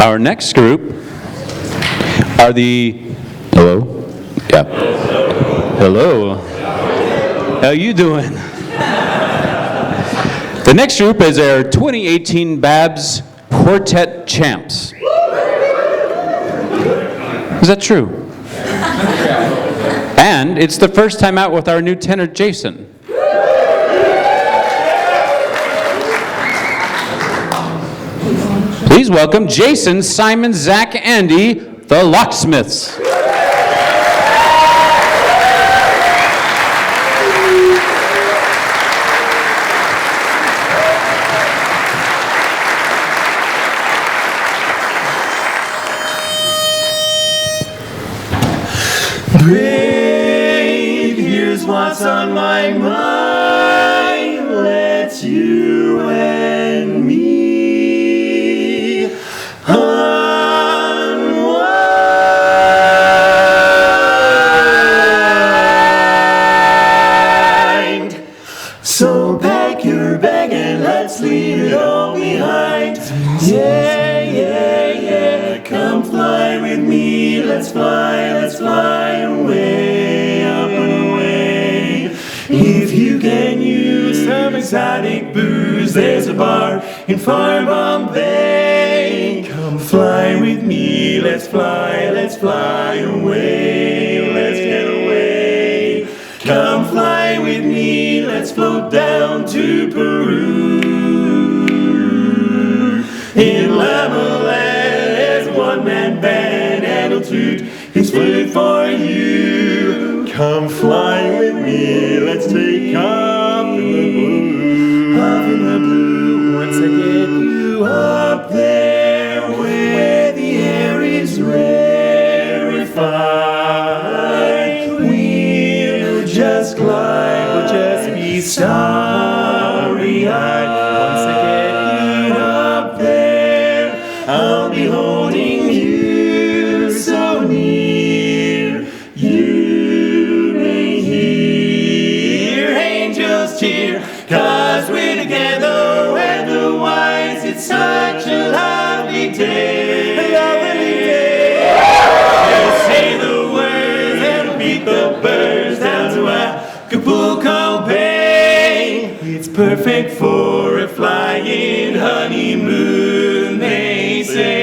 Our next group are the, hello? Yeah. Hello. How you doing? The next group is our 2018 Babs Quartet Champs. Is that true? And it's the first time out with our new tenor, Jason. Please welcome Jason, Simon, Zach, Andy, the Locksmiths. Brave, here's what's on my mind. Let's you and me unwind. So pack your bag and let's leave it all behind. Yeah, yeah, yeah, come fly with me. Let's fly away, up and away. If you can use some exotic booze, there's a bar in far Bombay. Come fly with me, let's fly away, let's get away. Come fly with me, let's float down to Peru. In Lava Land, there's a one-man band and a toot. It's flute for you. Come fly with me. Let's take off in the blue. Off in the blue. Once I get you up there where the air is rarefied, we'll just glide. We'll just be starry-eyed. Once I get you up there, I'll be holding you so near. You may hear angels cheer, 'cause we're together weather-wise. It's such a lovely day. A lovely day. Just say the words and beat the birds down to Acapulco Bay. It's perfect for a flying honeymoon, they say.